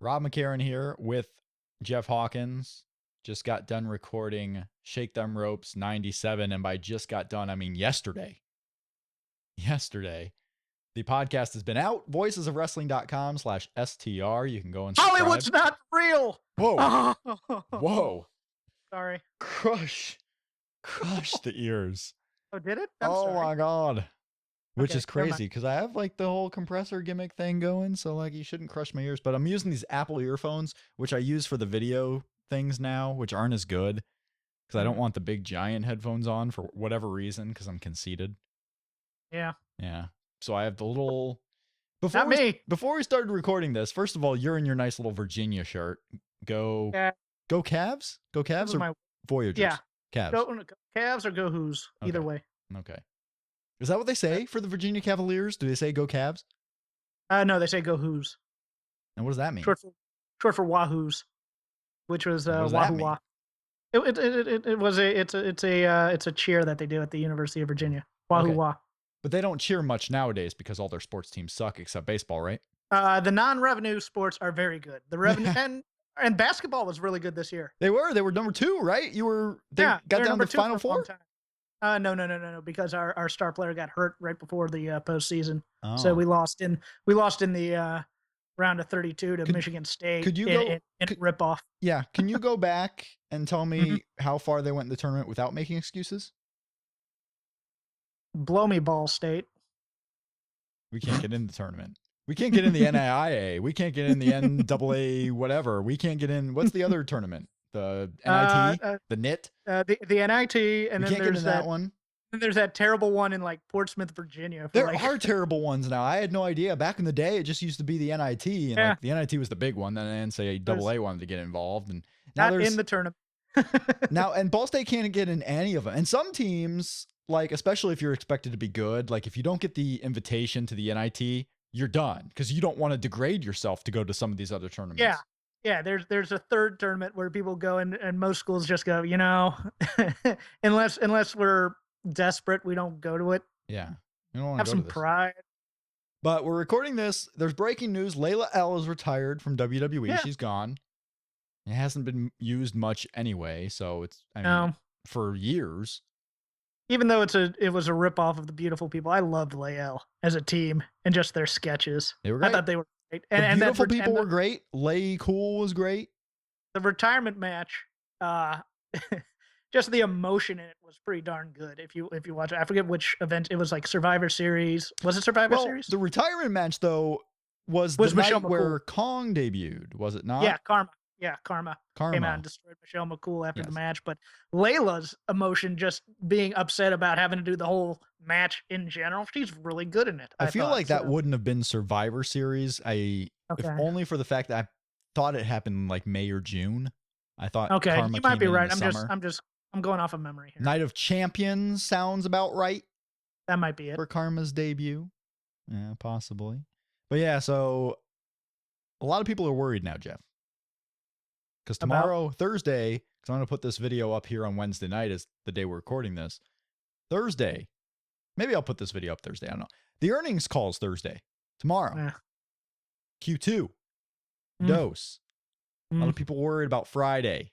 Rob McCarran here with Jeff Hawkins. Just got done recording Shake Them Ropes 97. And by just got done, I mean yesterday. Yesterday. The podcast has been out. voicesofwrestling.com/STR. You can go and subscribe. Hollywood's not real. Whoa. Whoa. Sorry. Crush the ears. Oh, did it? Oh my God. Which Okay, is crazy because I have like the whole compressor gimmick thing going. So like you shouldn't crush my ears, but I'm using these Apple earphones, which I use for the video things now, which aren't as good because I don't want the big giant headphones on for whatever reason because I'm conceited. Yeah. Yeah. So I have the little... Not me. Before we started recording this, first of all, you're in your nice little Virginia shirt. Go Cavs? Go Cavs or Voyagers? Yeah. Cavs. Go Cavs or go Who's. Either way. Okay. Is that what they say for the Virginia Cavaliers? Do they say go Cavs? No, they say go Who's. And what does that mean? Short for Wahoos, which was Wahoo Wah. It's a cheer that they do at the University of Virginia. Wahoo Wah. But they don't cheer much nowadays because all their sports teams suck except baseball, right? The non-revenue sports are very good. The revenue and basketball was really good this year. They were number 2, right? They got down to the Final Four? No, because our star player got hurt right before the postseason. Oh. So we lost in the round of 32 to Michigan State. Could you in rip off? Yeah. Can you go back and tell me how far they went in the tournament without making excuses? Blow me, Ball State. We can't get in the tournament. We can't get in the NAIA. We can't get in the NAA whatever. We can't get in. What's the other tournament? The NIT? The NIT? The NIT, and then there's that one. And there's that terrible one in like Portsmouth, Virginia. There are terrible ones now. I had no idea. Back in the day, it just used to be the NIT, and like the NIT was the big one. Then NCAA wanted to get involved, and now not in the tournament. Now, and Ball State can't get in any of them. And some teams, like especially if you're expected to be good, like if you don't get the invitation to the NIT, you're done because you don't want to degrade yourself to go to some of these other tournaments. Yeah, there's a third tournament where people go and most schools just go, unless we're desperate, we don't go to it. Yeah. You don't want have to some pride. But we're recording this. There's breaking news. Layla L is retired from WWE. Yeah. She's gone. It hasn't been used much anyway, so for years. Even though it was a ripoff of the Beautiful People, I loved Layla as a team and just their sketches. They were great. I thought they were great. And the Beautiful People were great. Lay Cool was great. The retirement match, just the emotion in it was pretty darn good. If you watch it, I forget which event it was, like Survivor Series. Was it Survivor Series? The retirement match though was the night where Kong debuted, was it not? Yeah, Karma. Yeah, Karma came out and destroyed Michelle McCool after the match. But Layla's emotion, just being upset about having to do the whole match in general, she's really good in it. I feel like that wouldn't have been Survivor Series. If only for the fact that I thought it happened in like May or June. I thought Karma you might be right. I'm going off of memory here. Night of Champions sounds about right. That might be it. For Karma's debut. Yeah, possibly. But yeah, so a lot of people are worried now, Jeff. Because tomorrow, Thursday, because I'm going to put this video up here on Wednesday night as the day we're recording this. Thursday. Maybe I'll put this video up Thursday. I don't know. The earnings call is Thursday. Tomorrow. Q2. Dose. A lot of people worried about Friday.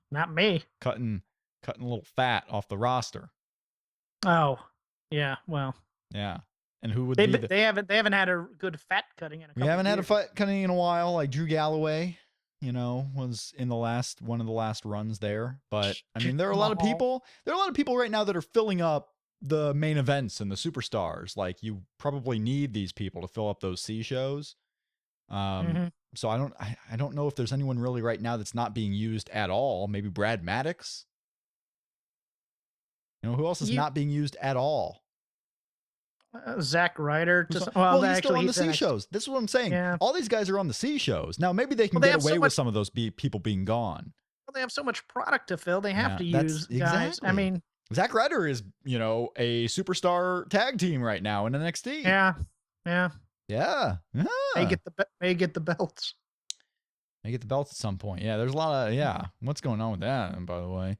Not me. Cutting a little fat off the roster. Oh, yeah. Well. Yeah. And who would they haven't had a good fat cutting in a couple We haven't years. had a fat cutting in a while, like Drew Galloway. Was in one of the last runs there. But I mean, there are a lot of people right now that are filling up the main events and the superstars. Like you probably need these people to fill up those C shows. So I don't know if there's anyone really right now that's not being used at all. Maybe Brad Maddox. Who else is not being used at all? Zach Ryder. He's still on the C shows. This is what I'm saying. Yeah. All these guys are on the C shows. Now, maybe they can get away with some of those people being gone. Well, they have so much product to fill. They have to use guys. Exactly. I mean, Zach Ryder is, a superstar tag team right now in NXT. Yeah. May get the belts. May get the belts at some point. Yeah, there's a lot of, what's going on with that, by the way?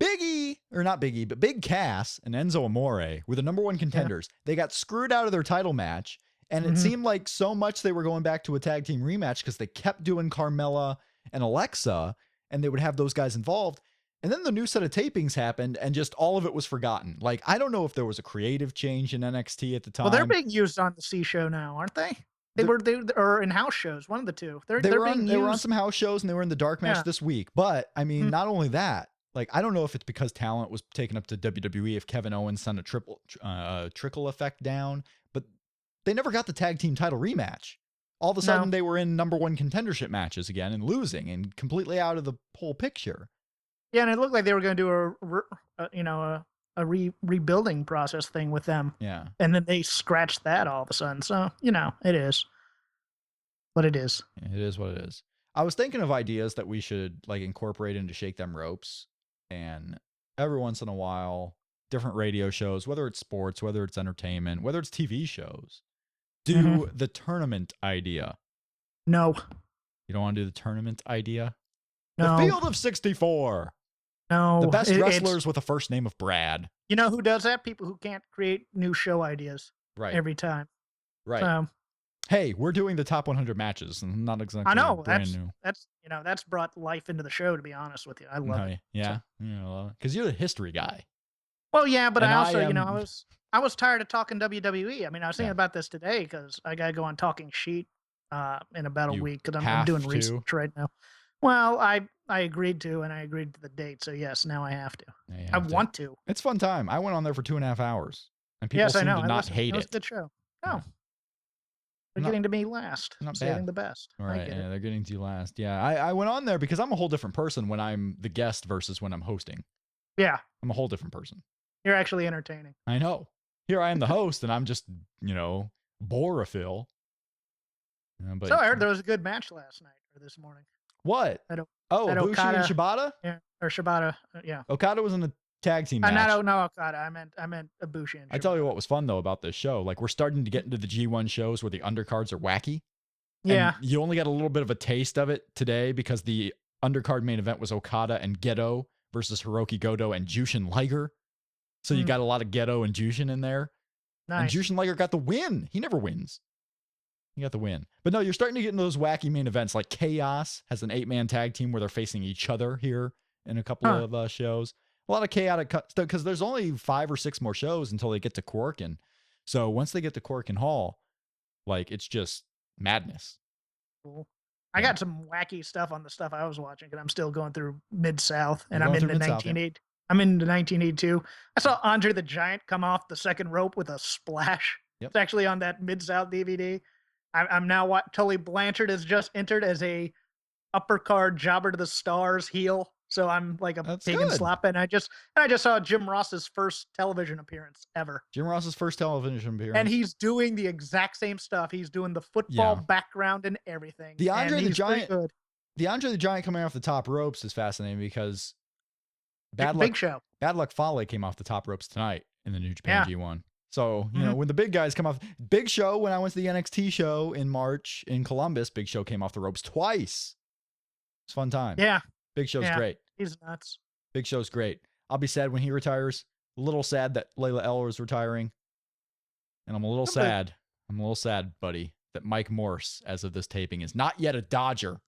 Big Cass and Enzo Amore were the number 1 contenders. They got screwed out of their title match And it seemed like so much they were going back to a tag team rematch because they kept doing Carmella and Alexa, and they would have those guys involved. And then the new set of tapings happened, and just all of it was forgotten. Like, I don't know if there was a creative change in NXT at the time. Well, they're being used on the C show now, aren't they? They were in house shows, one of the two. They were on some house shows, and they were in the dark match this week. But I mean, not only that, like, I don't know if it's because talent was taken up to WWE, if Kevin Owens sent a trickle effect down, but they never got the tag team title rematch. All of a sudden, they were in #1 contendership matches again and losing, and completely out of the whole picture. Yeah, and it looked like they were going to do a rebuilding process thing with them. Yeah. And then they scratched that all of a sudden. So, it is what it is. It is what it is. I was thinking of ideas that we should like incorporate into Shake Them Ropes, and every once in a while, different radio shows, whether it's sports, whether it's entertainment, whether it's TV shows, do the tournament idea. No. You don't want to do the tournament idea? No. The Field of 64. No. The best wrestlers with a first name of Brad. You know who does that? People who can't create new show ideas. Right. Every time. Right. So, hey, we're doing the top 100 matches, and not exactly. I know brand new. That's brought life into the show. To be honest with you, I love it. Yeah, because you're the history guy. Well, yeah, but I also, I was tired of talking WWE. I mean, I was thinking about this today because I got to go on Talking Sheet in about a week because I'm doing research right now. Well, I agreed to, and I agreed to the date. So yes, now I have to. I want to. It's a fun time. I went on there for 2.5 hours, and people seem to not hate it. It was a good show. Oh. They're getting to me last. Not saving the best. All right, yeah, they're getting to you last. Yeah, I went on there because I'm a whole different person when I'm the guest versus when I'm hosting. Yeah. I'm a whole different person. You're actually entertaining. I know. Here I am the host, and I'm just, Boraphil. So I heard there was a good match last night or this morning. What? Ibushi and Shibata? Yeah, or Shibata, yeah. Okada was in a tag team match. No, Okada. I meant Ibushi and Shibata. I tell you what was fun, though, about this show. Like, we're starting to get into the G1 shows where the undercards are wacky. Yeah. And you only got a little bit of a taste of it today because the undercard main event was Okada and Gedo versus Hiroki Goto and Jushin Liger. So you got a lot of Gedo and Jushin in there. Nice. And Jushin Liger got the win. He never wins. He got the win. But no, you're starting to get into those wacky main events. Like Chaos has an 8-man tag team where they're facing each other here in a couple of shows. A lot of chaotic stuff because there's only 5 or 6 more shows until they get to Korakuen. So once they get to Korakuen Hall, like, it's just madness. Cool. I got some wacky stuff on the stuff I was watching, and I'm still going through Mid-South, and I'm in the 1980. I'm in the 1982. I saw Andre the Giant come off the second rope with a splash. Yep. It's actually on that Mid-South DVD. I'm now Tully Blanchard has just entered as a upper card Jobber to the Stars heel. So I'm like a pig and slop. And I just saw Jim Ross's first television appearance ever. Jim Ross's first television appearance. And he's doing the exact same stuff. He's doing the football background and everything. The Andre the Giant coming off the top ropes is fascinating because Bad Luck Fale came off the top ropes tonight in the New Japan G1. So, when the big guys come off, Big Show, when I went to the NXT show in March in Columbus, Big Show came off the ropes twice. It's a fun time. Yeah. Big Show's great. He's nuts. Big Show's great. I'll be sad when he retires. A little sad that Layla Eller is retiring. And I'm a little sad. I'm a little sad, buddy, that Mike Morse, as of this taping, is not yet a Dodger.